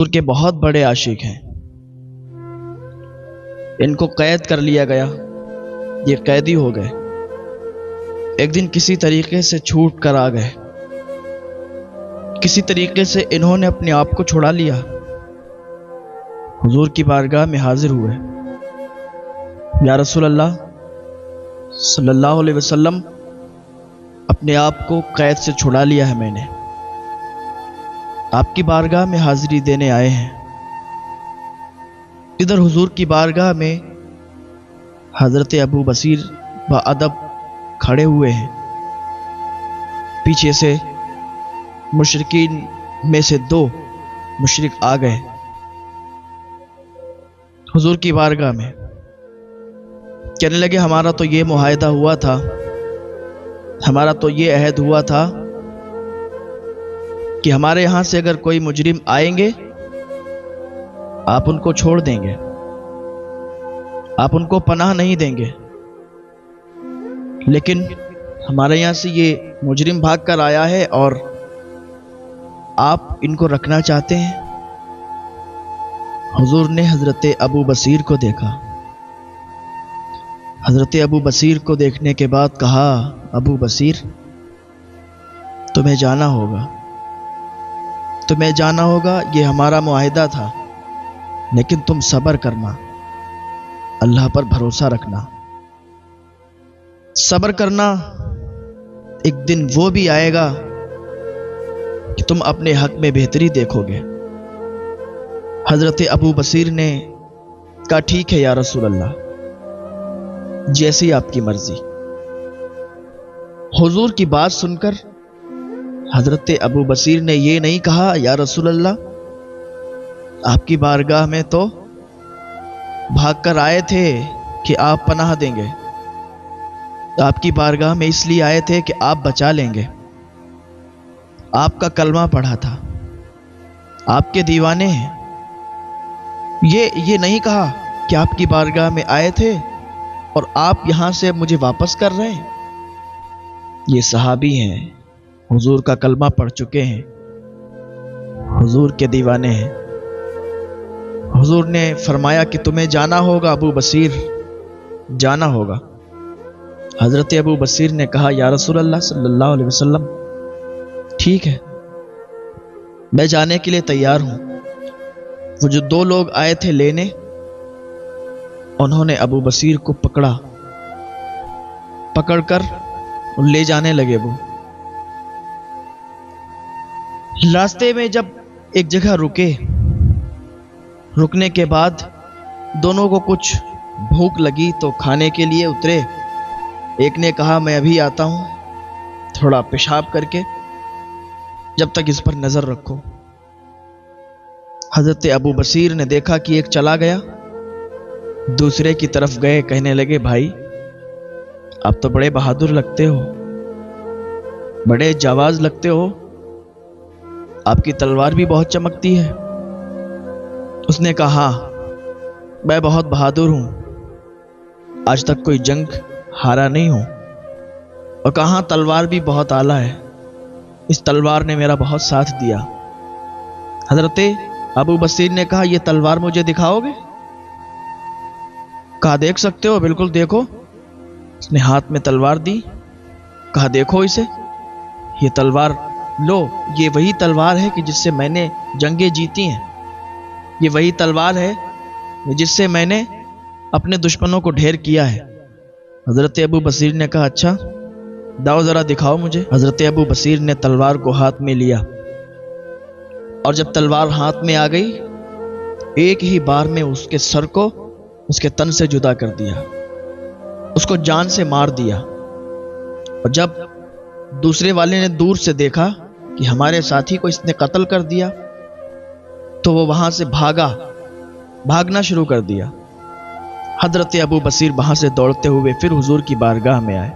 حضور کے بہت بڑے عاشق ہیں. ان کو قید کر لیا گیا، یہ قیدی ہو گئے. ایک دن کسی طریقے سے چھوٹ کر آ گئے، کسی طریقے سے انہوں نے اپنے آپ کو چھڑا لیا. حضور کی بارگاہ میں حاضر ہوئے. یا رسول اللہ صلی اللہ علیہ وسلم، اپنے آپ کو قید سے چھڑا لیا ہے میں نے، آپ کی بارگاہ میں حاضری دینے آئے ہیں. ادھر حضور کی بارگاہ میں حضرت ابو بصیر بادب کھڑے ہوئے ہیں. پیچھے سے مشرکین میں سے 2 مشرک آ گئے حضور کی بارگاہ میں. کہنے لگے ہمارا تو یہ معاہدہ ہوا تھا، ہمارا تو یہ عہد ہوا تھا کہ ہمارے یہاں سے اگر کوئی مجرم آئیں گے آپ ان کو چھوڑ دیں گے، آپ ان کو پناہ نہیں دیں گے. لیکن ہمارے یہاں سے یہ مجرم بھاگ کر آیا ہے اور آپ ان کو رکھنا چاہتے ہیں. حضور نے حضرت ابو بصیر کو دیکھا. حضرت ابو بصیر کو دیکھنے کے بعد کہا، ابو بصیر تمہیں جانا ہوگا، تمہیں جانا ہوگا، یہ ہمارا معاہدہ تھا، لیکن تم صبر کرنا، اللہ پر بھروسہ رکھنا. صبر کرنا، ایک دن وہ بھی آئے گا کہ تم اپنے حق میں بہتری دیکھو گے. حضرت ابو بصیر نے کہا ٹھیک ہے یا رسول اللہ، جیسی آپ کی مرضی. حضور کی بات سن کر حضرت ابو بصیر نے یہ نہیں کہا یا رسول اللہ آپ کی بارگاہ میں تو بھاگ کر آئے تھے کہ آپ پناہ دیں گے، آپ کی بارگاہ میں اس لیے آئے تھے کہ آپ بچا لیں گے، آپ کا کلمہ پڑھا تھا، آپ کے دیوانے ہیں. یہ نہیں کہا کہ آپ کی بارگاہ میں آئے تھے اور آپ یہاں سے مجھے واپس کر رہے ہیں. یہ صحابی ہیں، حضور کا کلمہ پڑھ چکے ہیں، حضور کے دیوانے ہیں. حضور نے فرمایا کہ تمہیں جانا ہوگا ابو بصیر، جانا ہوگا. حضرت ابو بصیر نے کہا یا رسول اللہ صلی اللہ علیہ وسلم ٹھیک ہے، میں جانے کے لیے تیار ہوں. وہ جو 2 لوگ آئے تھے لینے، انہوں نے ابو بصیر کو پکڑ کر لے جانے لگے. وہ راستے میں جب ایک جگہ رکنے کے بعد دونوں کو کچھ بھوک لگی تو کھانے کے لیے اترے. ایک نے کہا میں ابھی آتا ہوں تھوڑا پیشاب کر کے، جب تک اس پر نظر رکھو. حضرت ابو بصیر نے دیکھا کہ ایک چلا گیا، دوسرے کی طرف گئے، کہنے لگے بھائی آپ تو بڑے بہادر لگتے ہو، بڑے جاواز لگتے ہو، آپ کی تلوار بھی بہت چمکتی ہے. اس نے کہا ہاں میں بہت بہادر ہوں، آج تک کوئی جنگ ہارا نہیں ہوں، اور کہاں تلوار بھی بہت اعلیٰ ہے، اس تلوار نے میرا بہت ساتھ دیا. حضرت ابو بصیر نے کہا یہ تلوار مجھے دکھاؤ گے؟ کہا دیکھ سکتے ہو، بالکل دیکھو. اس نے ہاتھ میں تلوار دی، کہا دیکھو اسے، یہ تلوار لو، یہ وہی تلوار ہے کہ جس سے میں نے جنگیں جیتی ہیں، یہ وہی تلوار ہے جس سے میں نے اپنے دشمنوں کو ڈھیر کیا ہے. حضرت ابو بصیر نے کہا اچھا داؤ ذرا دکھاؤ مجھے. حضرت ابو بصیر نے تلوار کو ہاتھ میں لیا، اور جب تلوار ہاتھ میں آ گئی ایک ہی بار میں اس کے سر کو اس کے تن سے جدا کر دیا، اس کو جان سے مار دیا. اور جب دوسرے والے نے دور سے دیکھا کہ ہمارے ساتھی کو اس نے قتل کر دیا تو وہ وہاں سے بھاگنا شروع کر دیا. حضرت ابو بصیر وہاں سے دوڑتے ہوئے پھر حضور کی بارگاہ میں آئے.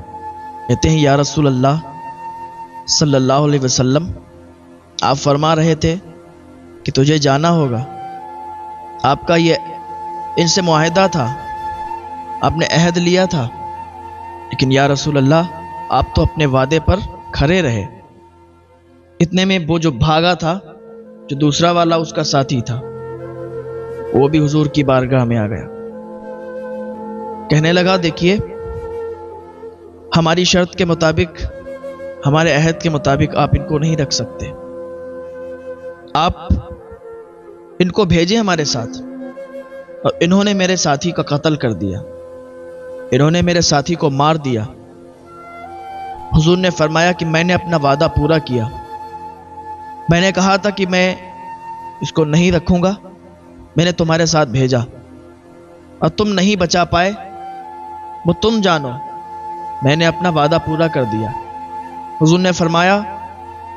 کہتے ہیں یا رسول اللہ صلی اللہ علیہ وسلم آپ فرما رہے تھے کہ تجھے جانا ہوگا، آپ کا یہ ان سے معاہدہ تھا، آپ نے عہد لیا تھا، لیکن یا رسول اللہ آپ تو اپنے وعدے پر کھڑے رہے. اتنے میں وہ جو بھاگا تھا جو دوسرا والا اس کا ساتھی تھا وہ بھی حضور کی بارگاہ میں آ گیا. کہنے لگا دیکھیے ہماری شرط کے مطابق، ہمارے عہد کے مطابق آپ ان کو نہیں رکھ سکتے، آپ ان کو بھیجیں ہمارے ساتھ. اور انہوں نے میرے ساتھی کا قتل کر دیا، انہوں نے میرے ساتھی کو مار دیا. حضور نے فرمایا کہ میں نے اپنا وعدہ پورا کیا، میں نے کہا تھا کہ میں اس کو نہیں رکھوں گا، میں نے تمہارے ساتھ بھیجا اور تم نہیں بچا پائے، وہ تم جانو، میں نے اپنا وعدہ پورا کر دیا. حضور نے فرمایا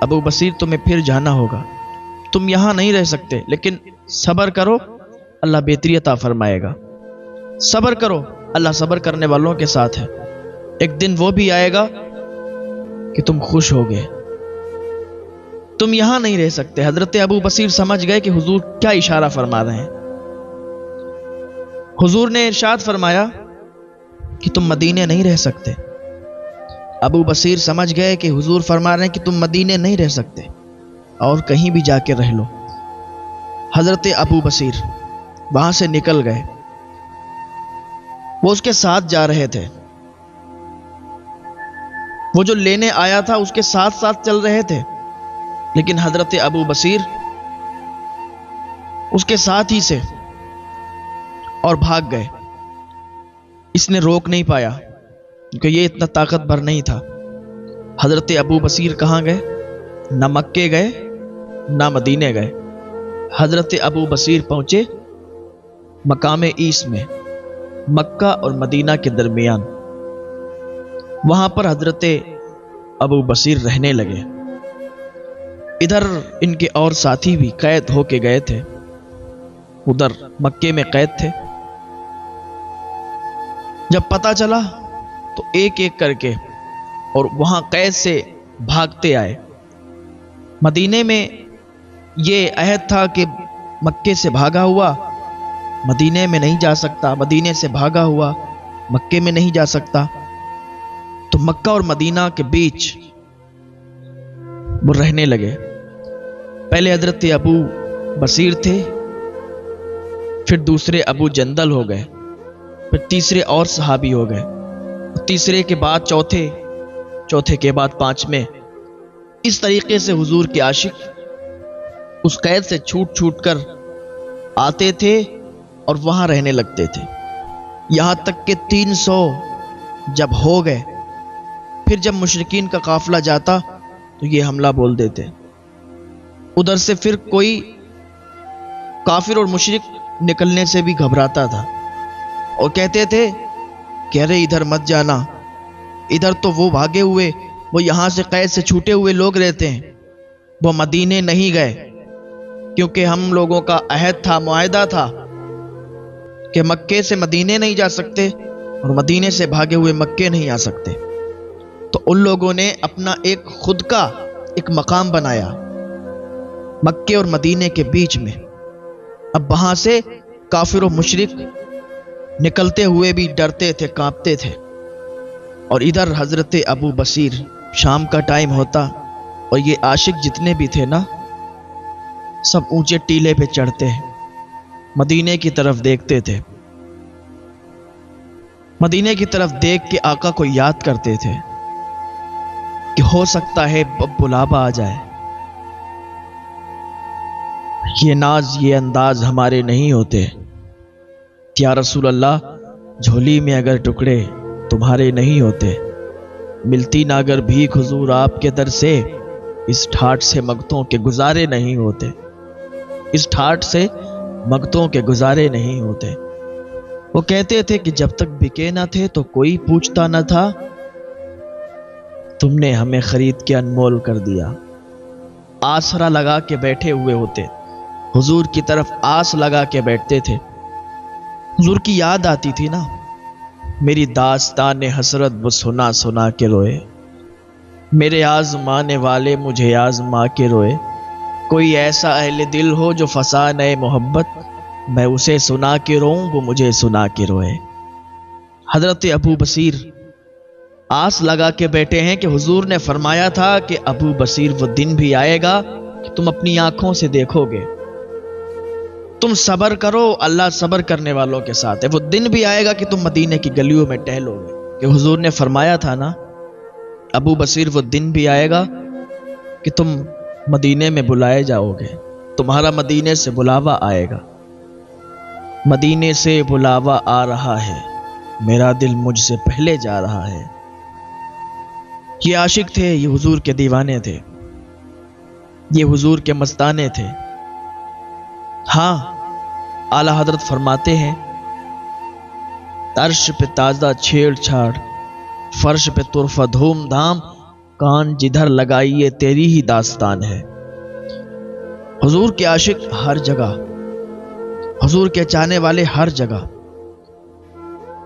ابو بصیر تمہیں پھر جانا ہوگا، تم یہاں نہیں رہ سکتے، لیکن صبر کرو اللہ بہتری عطا فرمائے گا. صبر کرو، اللہ صبر کرنے والوں کے ساتھ ہے. ایک دن وہ بھی آئے گا کہ تم خوش ہوگے، تم یہاں نہیں رہ سکتے. حضرت ابو بصیر سمجھ گئے کہ حضور کیا اشارہ فرما رہے ہیں. حضور نے ارشاد فرمایا کہ تم مدینے نہیں رہ سکتے. ابو بصیر سمجھ گئے کہ حضور فرما رہے ہیں کہ تم مدینے نہیں رہ سکتے اور کہیں بھی جا کے رہ لو. حضرت ابو بصیر وہاں سے نکل گئے، وہ اس کے ساتھ جا رہے تھے، وہ جو لینے آیا تھا اس کے ساتھ ساتھ چل رہے تھے، لیکن حضرت ابو بصیر اس کے ساتھ ہی سے اور بھاگ گئے. اس نے روک نہیں پایا کیونکہ یہ اتنا طاقتور نہیں تھا. حضرت ابو بصیر کہاں گئے؟ نہ مکے گئے نہ مدینے گئے. حضرت ابو بصیر پہنچے مقام عیس میں، مکہ اور مدینہ کے درمیان. وہاں پر حضرت ابو بصیر رہنے لگے. ادھر ان کے اور ساتھی بھی قید ہو کے گئے تھے، ادھر مکے میں قید تھے. جب پتہ چلا تو ایک ایک کر کے اور وہاں قید سے بھاگتے آئے. مدینے میں یہ عہد تھا کہ مکے سے بھاگا ہوا مدینے میں نہیں جا سکتا، مدینے سے بھاگا ہوا مکے میں نہیں جا سکتا. تو مکہ اور مدینہ کے بیچ وہ رہنے لگے. پہلے حضرت ابو بصیر تھے، پھر دوسرے ابو جندل ہو گئے، پھر تیسرے اور صحابی ہو گئے، تیسرے کے بعد چوتھے، چوتھے کے بعد پانچویں. اس طریقے سے حضور کے عاشق اس قید سے چھوٹ چھوٹ کر آتے تھے اور وہاں رہنے لگتے تھے، یہاں تک کہ 300 جب ہو گئے، پھر جب مشرکین کا قافلہ جاتا تو یہ حملہ بول دیتے. ادھر سے پھر کوئی کافر اور مشرک نکلنے سے بھی گھبراتا تھا اور کہتے تھے کہ ارے ادھر مت جانا، ادھر تو وہ بھاگے ہوئے، وہ یہاں سے قید سے چھوٹے ہوئے لوگ رہتے ہیں، وہ مدینے نہیں گئے کیونکہ ہم لوگوں کا عہد تھا، معاہدہ تھا کہ مکے سے مدینے نہیں جا سکتے اور مدینے سے بھاگے ہوئے مکے نہیں آ سکتے. تو ان لوگوں نے اپنا ایک خود کا ایک مقام بنایا مکے اور مدینے کے بیچ میں. اب وہاں سے کافر و مشرک نکلتے ہوئے بھی ڈرتے تھے، کانپتے تھے. اور ادھر حضرت ابو بصیر شام کا ٹائم ہوتا اور یہ عاشق جتنے بھی تھے نا سب اونچے ٹیلے پہ چڑھتے مدینے کی طرف دیکھتے تھے، مدینے کی طرف دیکھ کے آقا کو یاد کرتے تھے کہ ہو سکتا ہے بلاوا آ جائے. یہ ناز یہ انداز ہمارے نہیں ہوتے یا رسول اللہ، جھولی میں اگر ٹکڑے تمہارے نہیں ہوتے، ملتی نہ اگر بھیک حضور آپ کے در سے، اس ٹھاٹ سے مگتوں کے گزارے نہیں ہوتے، اس ٹھاٹ سے مگتوں کے گزارے نہیں ہوتے. وہ کہتے تھے کہ جب تک بکے نہ تھے تو کوئی پوچھتا نہ تھا، تم نے ہمیں خرید کے انمول کر دیا. آسرا لگا کے بیٹھے ہوئے ہوتے، حضور کی طرف آس لگا کے بیٹھتے تھے. حضور کی یاد آتی تھی نا، میری داستان حسرت وہ سنا سنا کے روئے، میرے آزمانے والے مجھے آزما کے روئے. کوئی ایسا اہل دل ہو جو فسانے محبت، میں اسے سنا کے روؤں وہ مجھے سنا کے روئے. حضرت ابو بصیر آس لگا کے بیٹھے ہیں کہ حضور نے فرمایا تھا کہ ابو بصیر وہ دن بھی آئے گا کہ تم اپنی آنکھوں سے دیکھو گے۔ تم صبر کرو، اللہ صبر کرنے والوں کے ساتھ ہے۔ وہ دن بھی آئے گا کہ تم مدینے کی گلیوں میں ٹہلو گے، کہ حضور نے فرمایا تھا نا ابو بصیر، وہ دن بھی آئے گا کہ تم مدینے میں بلائے جاؤ گے، تمہارا مدینے سے بلاوا آئے گا۔ مدینے سے بلاوا آ رہا ہے، میرا دل مجھ سے پہلے جا رہا ہے۔ یہ عاشق تھے، یہ حضور کے دیوانے تھے، یہ حضور کے مستانے تھے۔ ہاں، اعلی حضرت فرماتے ہیں عرش پہ تازہ چھیڑ چھاڑ، فرش پہ طرفہ دھوم دھام، کان جدھر لگائیے تیری ہی داستان ہے۔ حضور کے عاشق ہر جگہ، حضور کے چاہنے والے ہر جگہ،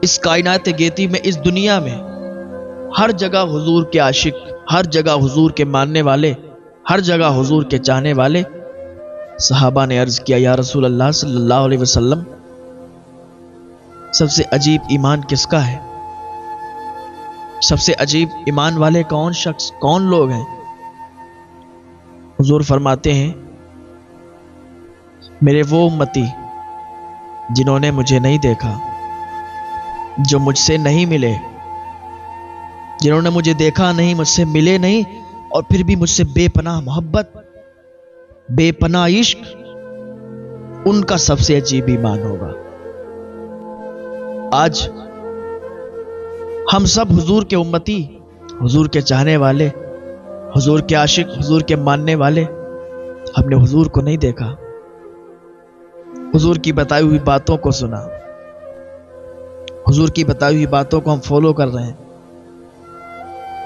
اس کائنات گیتی میں، اس دنیا میں ہر جگہ حضور کے عاشق، ہر جگہ حضور کے ماننے والے، ہر جگہ حضور کے چاہنے والے۔ صحابہ نے عرض کیا یا رسول اللہ صلی اللہ علیہ وسلم، سب سے عجیب ایمان کس کا ہے؟ سب سے عجیب ایمان والے کون شخص، کون لوگ ہیں؟ حضور فرماتے ہیں میرے وہ امتی جنہوں نے مجھے نہیں دیکھا، جو مجھ سے نہیں ملے، جنہوں نے مجھے دیکھا نہیں، مجھ سے ملے نہیں، اور پھر بھی مجھ سے بے پناہ محبت، بے پناہ عشق، ان کا سب سے عجیب ایمان ہوگا۔ آج ہم سب حضور کے امتی، حضور کے چاہنے والے، حضور کے عاشق، حضور کے ماننے والے، ہم نے حضور کو نہیں دیکھا، حضور کی بتائی ہوئی باتوں کو سنا، حضور کی بتائی ہوئی باتوں کو ہم فالو کر رہے ہیں،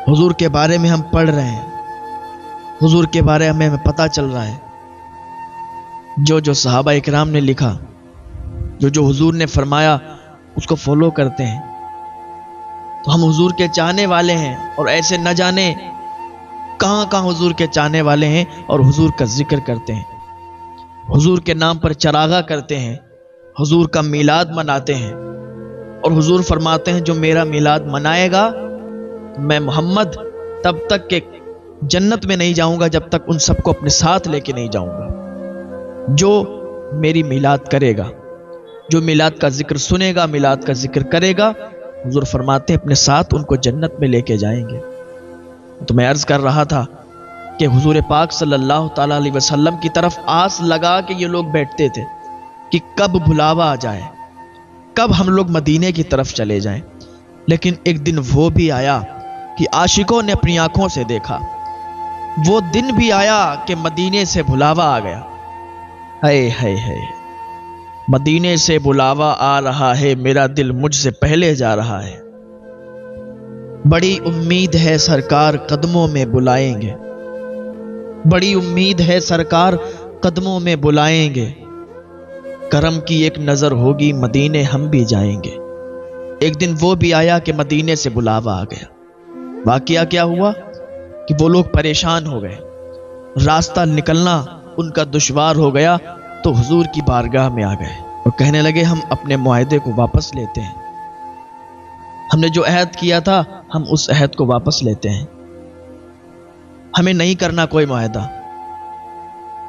حضور کے بارے میں ہم پڑھ رہے ہیں، حضور کے بارے میں ہمیں پتہ چل رہا ہے۔ جو صحابہ اکرام نے لکھا، جو حضور نے فرمایا، اس کو فالو کرتے ہیں، تو ہم حضور کے چاہنے والے ہیں، اور ایسے نہ جانے کہاں کہاں حضور کے چاہنے والے ہیں، اور حضور کا ذکر کرتے ہیں، حضور کے نام پر چراغاں کرتے ہیں، حضور کا میلاد مناتے ہیں، اور حضور فرماتے ہیں جو میرا میلاد منائے گا، میں محمد تب تک کہ جنت میں نہیں جاؤں گا جب تک ان سب کو اپنے ساتھ لے کے نہیں جاؤں گا۔ جو میری میلاد کرے گا، جو میلاد کا ذکر سنے گا، میلاد کا ذکر کرے گا، حضور فرماتے ہیں اپنے ساتھ ان کو جنت میں لے کے جائیں گے۔ تو میں عرض کر رہا تھا کہ حضور پاک صلی اللہ تعالیٰ علیہ وسلم کی طرف آس لگا کے یہ لوگ بیٹھتے تھے کہ کب بلاوا آ جائے، کب ہم لوگ مدینے کی طرف چلے جائیں۔ لیکن ایک دن وہ بھی آیا کہ عاشقوں نے اپنی آنکھوں سے دیکھا، وہ دن بھی آیا کہ مدینے سے بلاوا آ گیا۔ ہائے ہائے ہائے، مدینے سے بلاوا آ رہا ہے، میرا دل مجھ سے پہلے جا رہا ہے۔ بڑی امید ہے سرکار قدموں میں بلائیں گے، بڑی امید ہے سرکار قدموں میں بلائیں گے، کرم کی ایک نظر ہوگی مدینے ہم بھی جائیں گے۔ ایک دن وہ بھی آیا کہ مدینے سے بلاوا آ گیا۔ واقعہ کیا ہوا کہ وہ لوگ پریشان ہو گئے، راستہ نکلنا ان کا دشوار ہو گیا، تو حضور کی بارگاہ میں آ گئے اور کہنے لگے ہم اپنے معاہدے کو واپس لیتے ہیں، ہم نے جو عہد کیا تھا ہم اس عہد کو واپس لیتے ہیں، ہمیں نہیں کرنا کوئی معاہدہ،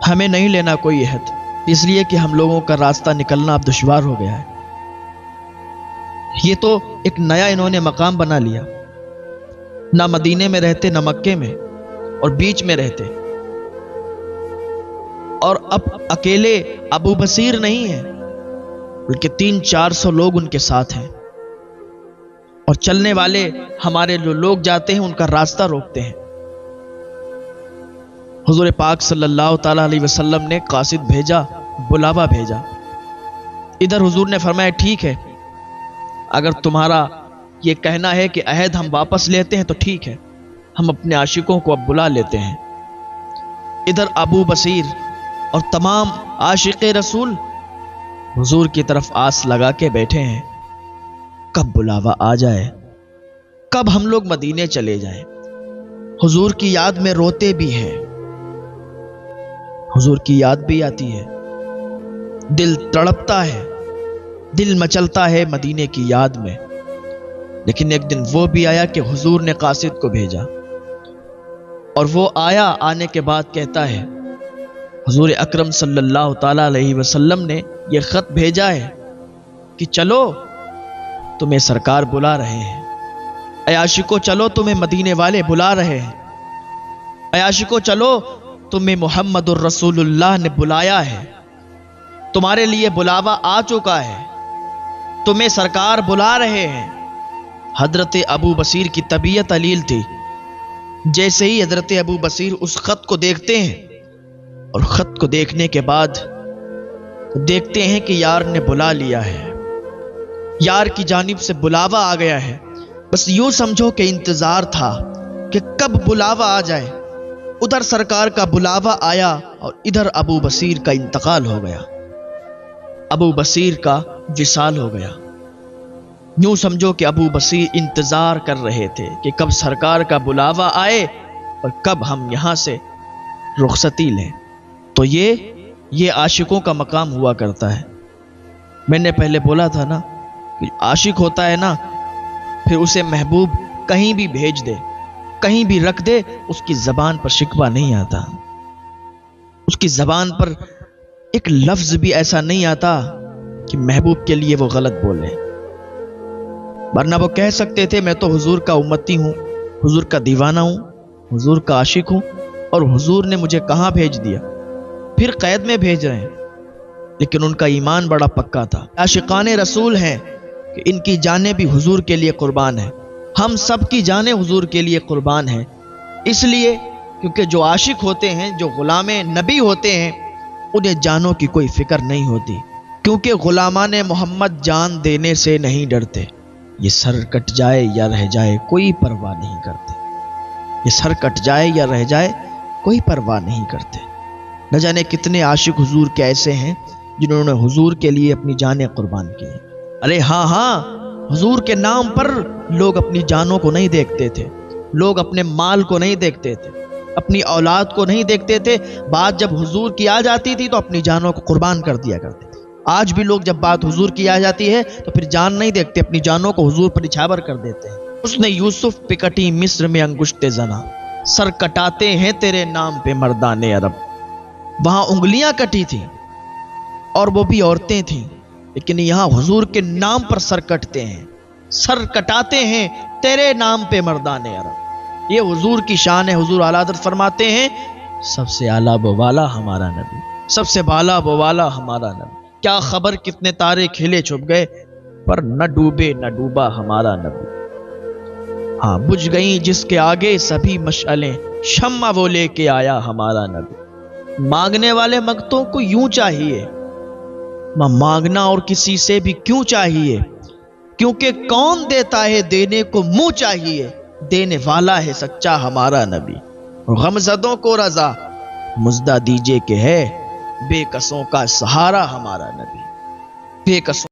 ہمیں نہیں لینا کوئی عہد، اس لیے کہ ہم لوگوں کا راستہ نکلنا اب دشوار ہو گیا ہے۔ یہ تو ایک نیا انہوں نے مقام بنا لیا، نہ مدینے میں رہتے نہ مکے میں، اور بیچ میں رہتے، اور اب اکیلے ابو بصیر نہیں ہیں بلکہ 300-400 لوگ ان کے ساتھ ہیں، اور چلنے والے ہمارے جو لوگ جاتے ہیں ان کا راستہ روکتے ہیں۔ حضور پاک صلی اللہ تعالیٰ علیہ وسلم نے قاصد بھیجا، بلاوا بھیجا۔ ادھر حضور نے فرمایا ٹھیک ہے، اگر تمہارا یہ کہنا ہے کہ عہد ہم واپس لیتے ہیں تو ٹھیک ہے، ہم اپنے عاشقوں کو اب بلا لیتے ہیں۔ ادھر ابو بصیر اور تمام عاشق رسول حضور کی طرف آس لگا کے بیٹھے ہیں، کب بلاوا آ جائے، کب ہم لوگ مدینے چلے جائیں۔ حضور کی یاد میں روتے بھی ہیں، حضور کی یاد بھی آتی ہے، دل تڑپتا ہے، دل مچلتا ہے مدینے کی یاد میں۔ لیکن ایک دن وہ بھی آیا کہ حضور نے قاصد کو بھیجا، اور وہ آیا، آنے کے بعد کہتا ہے حضور اکرم صلی اللہ تعالیٰ علیہ وسلم نے یہ خط بھیجا ہے کہ چلو تمہیں سرکار بلا رہے ہیں، اے عاشقو چلو تمہیں مدینے والے بلا رہے ہیں، اے عاشقو چلو تمہیں محمد الرسول اللہ نے بلایا ہے، تمہارے لیے بلاوا آ چکا ہے، تمہیں سرکار بلا رہے ہیں۔ حضرت ابو بصیر کی طبیعت علیل تھی۔ جیسے ہی حضرت ابو بصیر اس خط کو دیکھتے ہیں اور خط کو دیکھنے کے بعد دیکھتے ہیں کہ یار نے بلا لیا ہے، یار کی جانب سے بلاوا آ گیا ہے، بس یوں سمجھو کہ انتظار تھا کہ کب بلاوا آ جائے۔ ادھر سرکار کا بلاوا آیا اور ادھر ابو بصیر کا انتقال ہو گیا، ابو بصیر کا وصال ہو گیا۔ یوں سمجھو کہ ابو بصیر انتظار کر رہے تھے کہ کب سرکار کا بلاوا آئے اور کب ہم یہاں سے رخصتی لیں۔ تو یہ عاشقوں کا مقام ہوا کرتا ہے۔ میں نے پہلے بولا تھا نا کہ عاشق ہوتا ہے نا، پھر اسے محبوب کہیں بھی بھیج دے، کہیں بھی رکھ دے، اس کی زبان پر شکوہ نہیں آتا، اس کی زبان پر ایک لفظ بھی ایسا نہیں آتا کہ محبوب کے لیے وہ غلط بولے۔ ورنہ وہ کہہ سکتے تھے میں تو حضور کا امتی ہوں، حضور کا دیوانہ ہوں، حضور کا عاشق ہوں، اور حضور نے مجھے کہاں بھیج دیا، پھر قید میں بھیج رہے ہیں۔ لیکن ان کا ایمان بڑا پکا تھا، عاشقان رسول ہیں کہ ان کی جانیں بھی حضور کے لیے قربان ہیں، ہم سب کی جانیں حضور کے لیے قربان ہیں۔ اس لیے کیونکہ جو عاشق ہوتے ہیں، جو غلام نبی ہوتے ہیں، انہیں جانوں کی کوئی فکر نہیں ہوتی، کیونکہ غلامان محمد جان دینے سے نہیں ڈرتے۔ یہ سر کٹ جائے یا رہ جائے کوئی پرواہ نہیں کرتے، یہ سر کٹ جائے یا رہ جائے کوئی پرواہ نہیں کرتے۔ نہ جانے کتنے عاشق حضور کے ایسے ہیں جنہوں نے حضور کے لیے اپنی جانیں قربان کی۔ ارے ہاں، حضور کے نام پر لوگ اپنی جانوں کو نہیں دیکھتے تھے، لوگ اپنے مال کو نہیں دیکھتے تھے، اپنی اولاد کو نہیں دیکھتے تھے۔ بات جب حضور کی آ جاتی تھی تو اپنی جانوں کو قربان کر دیا کرتے تھے۔ آج بھی لوگ جب بات حضور کی آ جاتی ہے تو پھر جان نہیں دیکھتے، اپنی جانوں کو حضور پر نچھاور کر دیتے ہیں۔ اس نے یوسف پہ کٹی مصر میں انگشت زنا، سر کٹاتے ہیں تیرے نام پہ مردان عرب۔ وہاں انگلیاں کٹی تھیں اور وہ بھی عورتیں تھیں، لیکن یہاں حضور کے نام پر سر کٹتے ہیں، سر کٹاتے ہیں تیرے نام پہ مردان عرب۔ یہ حضور کی شان ہے۔ حضور اعلیٰ حضرت فرماتے ہیں سب سے اعلیٰ وہ والا ہمارا نبی، سب سے بالا وہ والا ہمارا نبی۔ کیا خبر کتنے تارے کھلے چھپ گئے، پر نہ ڈوبے نہ ڈوبا ہمارا نبی۔ ہاں بجھ گئیں جس کے آگے سبھی مشعلیں، شمع وہ لے کے آیا ہمارا نبی۔ مانگنے والے منگتوں کو یوں چاہیے، مانگنا اور کسی سے بھی کیوں چاہیے، کیونکہ کون دیتا ہے دینے کو منہ چاہیے، دینے والا ہے سچا ہمارا نبی۔ غمزدوں کو رضا مزدہ دیجے کہ ہے بے کسوں کا سہارا ہمارا نبی، بے کسوں